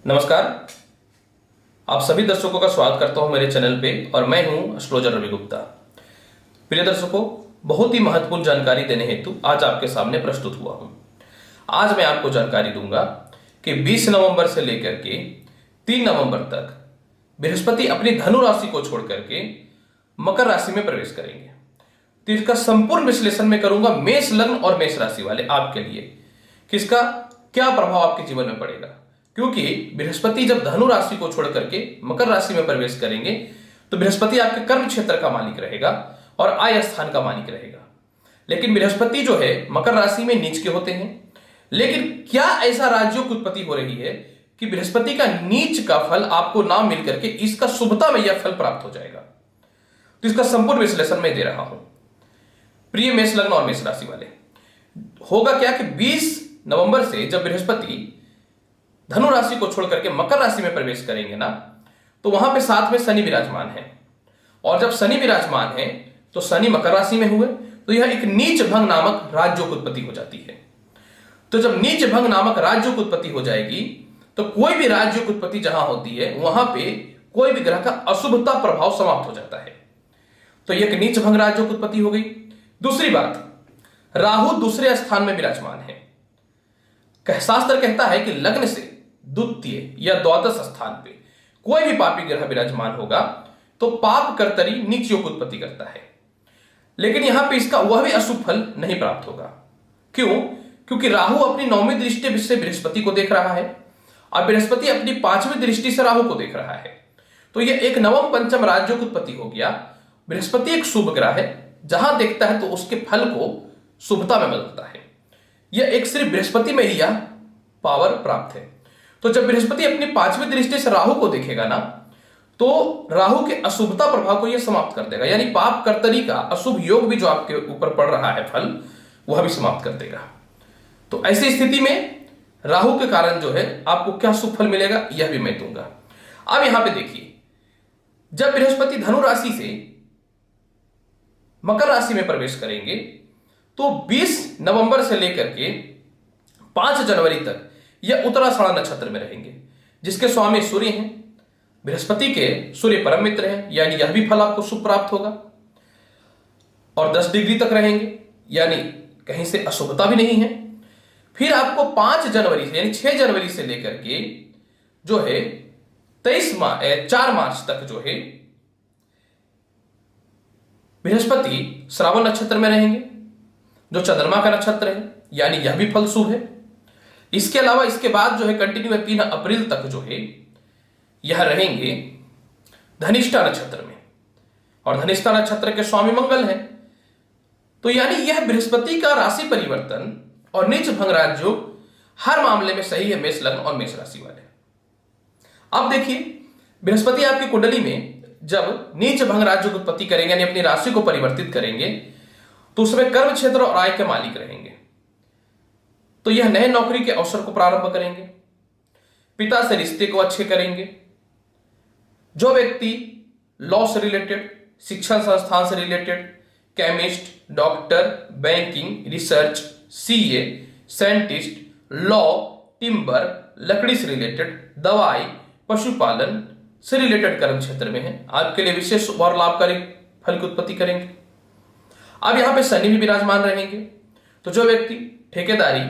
नमस्कार। आप सभी दर्शकों का स्वागत करता हूं मेरे चैनल पे और मैं हूं एस्ट्रोलॉजर रवि गुप्ता। प्रिय दर्शकों, बहुत ही महत्वपूर्ण जानकारी देने हेतु आज आपके सामने प्रस्तुत हुआ हूं। आज मैं आपको जानकारी दूंगा कि 20 नवंबर से लेकर के 3 नवंबर तक बृहस्पति अपनी धनु राशि को छोड़ करके मकर राशि में प्रवेश करेंगे। तो इसका संपूर्ण विश्लेषण मैं करूंगा मेष लग्न और मेष राशि वाले आपके लिए कि इसका क्या प्रभाव आपके जीवन में पड़ेगा, क्योंकि बृहस्पति जब धनु राशि को छोड़ करके मकर राशि में प्रवेश करेंगे तो बृहस्पति आपके कर्म क्षेत्र का मालिक रहेगा और आय स्थान का मालिक रहेगा। लेकिन बृहस्पति जो है मकर राशि में नीच के होते हैं। लेकिन क्या ऐसा राज्यों की उत्पत्ति हो रही है कि बृहस्पति का नीच का फल आपको ना मिल करके इसका शुभता में यह फल प्राप्त हो जाएगा? तो इसका संपूर्ण विश्लेषण मैं दे रहा हूं। प्रिय मेष लग्न और मेष राशि वाले, होगा क्या कि 20 नवंबर से जब बृहस्पति धनु राशि को छोड़ करके मकर राशि में प्रवेश करेंगे ना, तो वहां पे साथ में शनि विराजमान है। और जब शनि विराजमान है तो शनि मकर राशि में हुए तो यह एक नीच भंग नामक राज्यों की उत्पत्ति हो जाती है। तो जब नीच भंग नामक राज्यों की उत्पत्ति हो जाएगी तो कोई भी राज्य की उत्पत्ति जहां होती है वहां पे कोई भी ग्रह का अशुभता प्रभाव समाप्त हो जाता है। तो यह एक नीच भंग राज्यों की उत्पत्ति हो गई। दूसरी बात, राहु दूसरे स्थान में विराजमान है। शास्त्र कहता है कि लग्न से द्वितीय या द्वादश स्थान पे कोई भी पापी ग्रह विराजमान होगा तो पाप कर्तरी नीचियों की उत्पत्ति करता है। लेकिन यहां पे इसका वह भी अशुभ फल नहीं प्राप्त होगा। क्यों? क्योंकि राहु अपनी 9वीं दृष्टि से बृहस्पति को देख रहा है और बृहस्पति अपनी 5वीं दृष्टि से राहु को देख रहा है। तो यह एक नवम पंचम राज्यों की उत्पत्ति हो गया। बृहस्पति एक शुभ ग्रह है, जहां देखता है तो उसके फल को शुभता में बदलता है। यह एक सिर्फ बृहस्पति में ही यह पावर प्राप्त है। तो जब बृहस्पति अपनी 5वीं दृष्टि से राहु को देखेगा ना, तो राहु के अशुभता प्रभाव को यह समाप्त कर देगा, यानी पाप कर्तरी का अशुभ योग भी जो आपके ऊपर पड़ रहा है फल, वह भी समाप्त कर देगा। तो ऐसी स्थिति में राहु के कारण जो है आपको क्या शुभ फल मिलेगा यह भी मैं दूंगा। अब यहां पे देखिए, जब बृहस्पति धनु राशि से मकर राशि में प्रवेश करेंगे तो 20 नवंबर से लेकर के 5 जनवरी तक यह उत्तराषाढ़ा नक्षत्र में रहेंगे, जिसके स्वामी सूर्य हैं। बृहस्पति के सूर्य परम मित्र हैं, यानी यह भी फल आपको शुभ प्राप्त होगा। और 10 डिग्री तक रहेंगे, यानी कहीं से अशुभता भी नहीं है। फिर आपको 5 जनवरी से यानी 6 जनवरी से लेकर के जो है 4 मार्च तक जो है बृहस्पति श्रावण नक्षत्र में रहेंगे, जो चंद्रमा का नक्षत्र है, यानी यह भी फल शुभ है। इसके अलावा इसके बाद जो है कंटिन्यू 3 अप्रैल तक जो है यह रहेंगे धनिष्ठा नक्षत्र में, और धनिष्ठा नक्षत्र के स्वामी मंगल हैं। तो यानी यह बृहस्पति का राशि परिवर्तन और नीच भंग राज्य हर मामले में सही है मेष लग्न और मेष राशि वाले। अब देखिए, बृहस्पति आपकी कुंडली में जब नीच भंग राज्य की उत्पत्ति करेंगे, यानी अपनी राशि को परिवर्तित करेंगे, तो उसमें कर्म क्षेत्र और आय के मालिक रहेंगे। तो यह नए नौकरी के अवसर को प्रारंभ करेंगे, पिता से रिश्ते को अच्छे करेंगे। जो व्यक्ति लॉ से रिलेटेड, शिक्षण संस्थान से related, chemist, doctor, banking, research, CA, scientist, law, timber, लकड़ी से रिलेटेड, दवाई, पशुपालन से रिलेटेड कर्म क्षेत्र में है, आपके लिए विशेष और लाभकारी फल की उत्पत्ति करेंगे। अब यहां पे शनि भी विराजमान रहेंगे। तो जो व्यक्ति ठेकेदारी,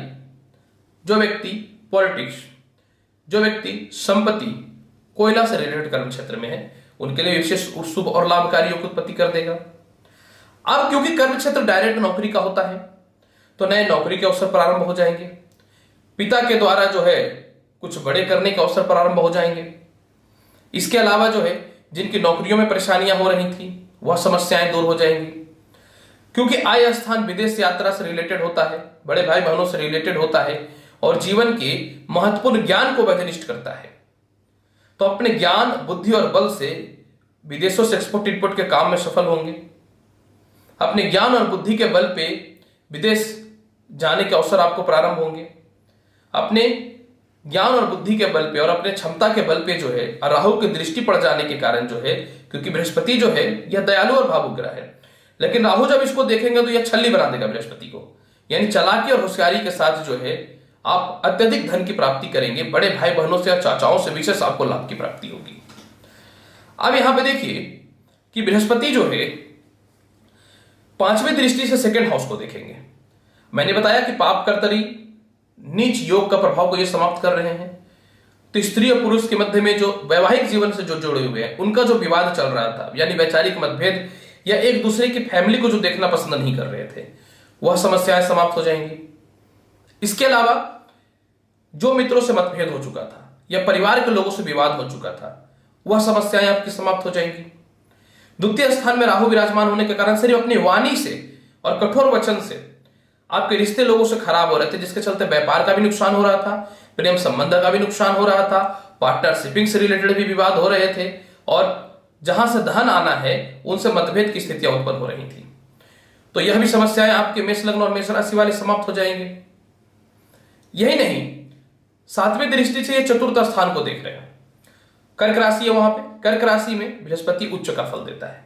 जो व्यक्ति पॉलिटिक्स, जो व्यक्ति संपत्ति, कोयला से रिलेटेड कर्म क्षेत्र में है, उनके लिए विशेष शुभ और लाभकारी योग की उत्पत्ति कर देगा। अब क्योंकि कर्म क्षेत्र डायरेक्ट नौकरी का होता है, तो नए नौकरी के अवसर प्रारंभ हो जाएंगे। पिता के द्वारा जो है कुछ बड़े करने के अवसर प्रारंभ हो जाएंगे। इसके अलावा जो है जिनकी नौकरियों में परेशानियां हो रही थी वह समस्याएं दूर हो जाएंगी, क्योंकि आय स्थान विदेश यात्रा से रिलेटेड होता है, बड़े भाई बहनों से रिलेटेड होता है और जीवन के महत्वपूर्ण ज्ञान को व्यक्तिनिष्ठ करता है। तो अपने ज्ञान, बुद्धि और बल से विदेशों से एक्सपोर्ट इंपोर्ट के काम में सफल होंगे। अपने ज्ञान और बुद्धि के बल पे विदेश जाने के अवसर आपको प्रारंभ होंगे। अपने ज्ञान और बुद्धि के बल पे और अपने क्षमता के बल पे जो है राहु की दृष्टि पड़ जाने के कारण जो है, क्योंकि बृहस्पति जो है यह दयालु और भावुक ग्रह है, लेकिन राहु जब इसको देखेंगे तो यह छल्ली बना देगा बृहस्पति को, यानी चालाकी और होशियारी के साथ जो है आप अत्यधिक धन की प्राप्ति करेंगे, बड़े भाई बहनों से या चाचाओं से विशेष आपको लाभ की प्राप्ति होगी। अब यहां पे देखिए कि बृहस्पति जो है 5वीं दृष्टि से सेकंड हाउस को देखेंगे। मैंने बताया कि पाप कर्तरी नीच योग का प्रभाव को ये समाप्त कर रहे हैं। तो स्त्री और पुरुष के मध्य में जो वैवाहिक जीवन से जो जुड़े हुए हैं, उनका जो विवाद चल रहा था, यानी वैचारिक मतभेद या एक दूसरे की फैमिली को जो देखना पसंद नहीं कर रहे थे, वह समस्याएं समाप्त हो जाएंगी। इसके अलावा जो मित्रों से मतभेद हो चुका था या परिवार के लोगों से विवाद हो चुका था, वह समस्याएं आपकी समाप्त हो जाएंगी। द्वितीय स्थान में राहु विराजमान होने के कारण सिर्फ अपनी वाणी से और कठोर वचन से आपके रिश्ते लोगों से खराब हो रहे थे, जिसके चलते व्यापार का भी नुकसान हो रहा था, प्रेम संबंध का भी नुकसान हो रहा था, पार्टनरशिपिंग से रिलेटेड भी विवाद हो रहे थे, और जहां से धन आना है उनसे मतभेद की स्थितियां उत्पन्न हो रही थी। तो यह भी समस्याएं आपके मेष लग्न और मेष राशि वाले समाप्त हो जाएंगे। यही नहीं, 7वीं दृष्टि से ये चतुर्थ स्थान को देख रहे हैं। कर्क राशि है, वहां पे कर्क राशि में बृहस्पति उच्च का फल देता है,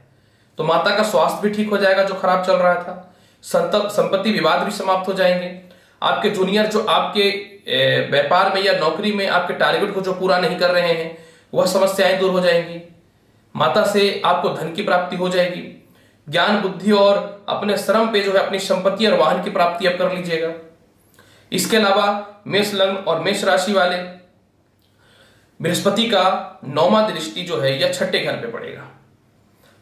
तो माता का स्वास्थ्य भी ठीक हो जाएगा जो खराब चल रहा था। संपत्ति विवाद भी समाप्त हो जाएंगे। आपके जूनियर जो आपके व्यापार में या नौकरी में आपके टारगेट को जो पूरा नहीं कर रहे हैं, वह समस्याएं दूर हो जाएंगी। माता से आपको धन की प्राप्ति हो जाएगी। ज्ञान बुद्धि और अपने श्रम पे जो है अपनी संपत्ति और वाहन की प्राप्ति आप कर लीजिएगा। इसके अलावा मेष लग्न और मेष राशि वाले बृहस्पति का 9वां दृष्टि जो है यह छठे घर पे पड़ेगा।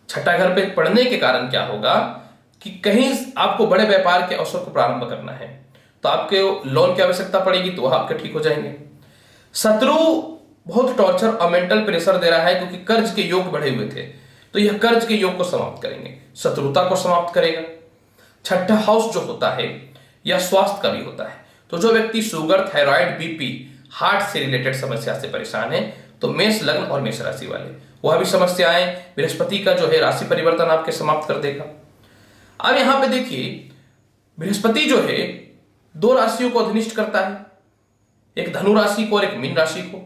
छठा घर पे पड़ने के कारण क्या होगा कि कहीं आपको बड़े व्यापार के अवसर को प्रारंभ करना है, तो आपके लोन की आवश्यकता पड़ेगी, तो वह आपके ठीक हो जाएंगे। शत्रु बहुत टॉर्चर और मेंटल प्रेशर दे रहा है, क्योंकि कर्ज के योग बढ़े हुए थे, तो यह कर्ज के योग को समाप्त करेंगे, शत्रुता को समाप्त करेगा। छठा हाउस जो होता है यह स्वास्थ्य का भी होता है, तो जो व्यक्ति शुगर, थायराइड, बीपी, हार्ट से रिलेटेड समस्या से परेशान है, तो मेष लग्न और मेष राशि वाले वह भी समस्याएं बृहस्पति का जो है राशि परिवर्तन आपके समाप्त कर देगा। अब यहां पे देखिए, बृहस्पति जो है 2 राशियों को अधिनिष्ठ करता है, एक धनु राशि को और एक मीन राशि को।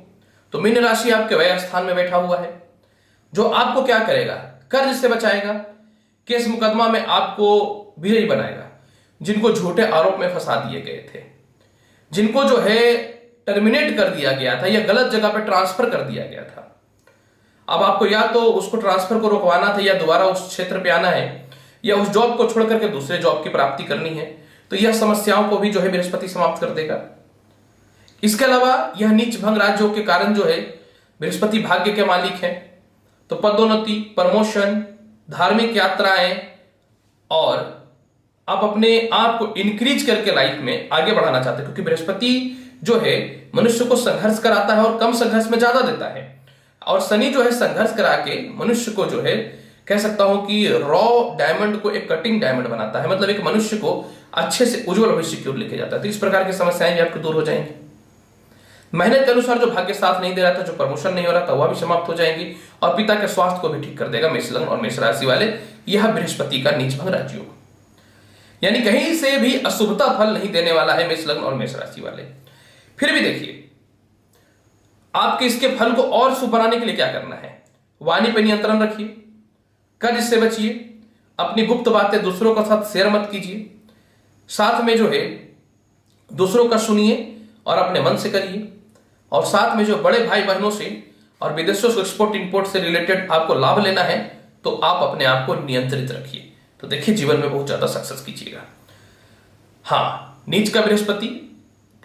तो मीन राशि आपके व्यय स्थान में बैठा हुआ है, जो आपको क्या करेगा, कर्ज से बचाएगा, केस मुकदमा में आपको विजयी बनाएगा। जिनको झूठे आरोप में फंसा दिए गए थे, जिनको जो है टर्मिनेट कर दिया गया था या गलत जगह पर ट्रांसफर कर दिया गया था, अब आपको या तो उसको ट्रांसफर को रोकवाना था, या दोबारा उस क्षेत्र पे आना है, या उस जॉब को छोड़ करके दूसरे जॉब की प्राप्ति करनी है, तो यह समस्याओं को भी जो है बृहस्पति समाप्त कर देगा। इसके अलावा यह नीच भंग राजयोग के कारण जो है बृहस्पति भाग्य के मालिक हैं, तो पदोन्नति, प्रमोशन, धार्मिक यात्राएं, और आप अपने आप को इंक्रीज करके लाइफ में आगे बढ़ाना चाहते हैं, क्योंकि बृहस्पति जो है मनुष्य को संघर्ष कराता है और कम संघर्ष में ज्यादा देता है, और शनि जो है संघर्ष करा के मनुष्य को जो है कह सकता हूं कि रॉ डायमंड को एक कटिंग डायमंड बनाता है, मतलब एक मनुष्य को अच्छे से उज्जवल भविष्य की ओर लेके जाता है। तो इस प्रकार की समस्याएं भी आपको दूर हो जाएंगी। मेहनत के अनुसार जो भाग्य साथ नहीं दे रहा था, जो प्रमोशन नहीं हो रहा था, वह भी समाप्त हो जाएंगी, और पिता के स्वास्थ्य को भी ठीक कर देगा मेष लग्न और मेष राशि वाले। यह बृहस्पति का नीच भंग राजयोग, यानी कहीं से भी अशुभता फल नहीं देने वाला है मेष लग्न और मेष राशि वाले। फिर भी देखिए, आपके इसके फल को और शुभ बनाने के लिए क्या करना है, वाणी पर नियंत्रण रखिए, कर्ज से बचिए, अपनी गुप्त बातें दूसरों के साथ शेयर मत कीजिए, साथ में जो है दूसरों का सुनिए और अपने मन से करिए, और साथ में जो बड़े भाई बहनों से और विदेशों से एक्सपोर्ट इंपोर्ट से रिलेटेड आपको लाभ लेना है, तो आप अपने आप को नियंत्रित रखिए। तो देखिए जीवन में बहुत ज्यादा सक्सेस कीजिएगा। हाँ, नीच का बृहस्पति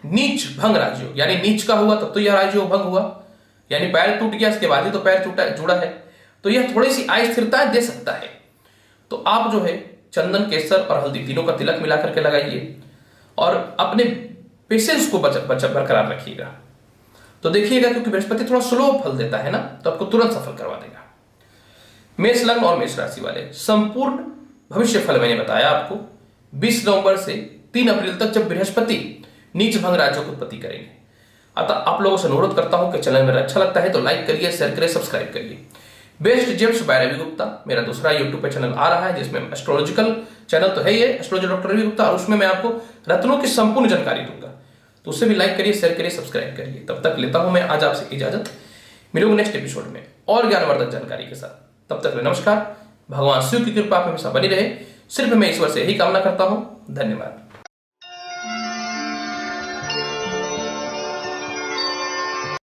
नीच भंग राजयोग, यानी नीच का हुआ तब तो यह राजयोग भंग हुआ, यानी पैर टूट गया, इसके बाद ही तो पैर टूटा जुड़ा है, तो यह थोड़ी सी अस्थिरता दे सकता है। तो आप जो है चंदन, केसर और हल्दी तीनों का तिलक मिला करके लगाइए, और अपने पेशेंस को बरकरार रखिएगा। तो देखिएगा, क्योंकि बृहस्पति थोड़ा स्लो फल देता है ना, तो आपको तुरंत सफल करवा देगा। मेष लग्न और मेष राशि वाले संपूर्ण भविष्य फल मैंने बताया आपको 20 नवंबर से 3 अप्रैल तक, जब बृहस्पति नीच भंग राजयोग की उत्पत्ति करेंगे। अतः आप लोगों से अनुरोध करता हूं कि चैनल मेरा अच्छा लगता है तो लाइक करिए, शेयर करिए, सब्सक्राइब करिए। Best gems by Ravi Gupta मेरा दूसरा यूट्यूब पे चैनल आ रहा है, जिसमें एस्ट्रोलॉजिकल चैनल तो है ये, एस्ट्रोलॉजर डॉक्टर रवि गुप्ता, और उसमें मैं आपको रत्नों की संपूर्ण जानकारी दूंगा। तो उससे भी लाइक करिए, शेयर करिए, सब्सक्राइब करिए। तब तक लेता हूं मैं आज आपसे इजाजत, मिलूंगा नेक्स्ट एपिसोड में और ज्ञानवर्धक जानकारी के साथ। तब तक नमस्कार। भगवान शिव की कृपा आप हमेशा बनी रहे, सिर्फ मैं ईश्वर से यही कामना करता हूं। धन्यवाद।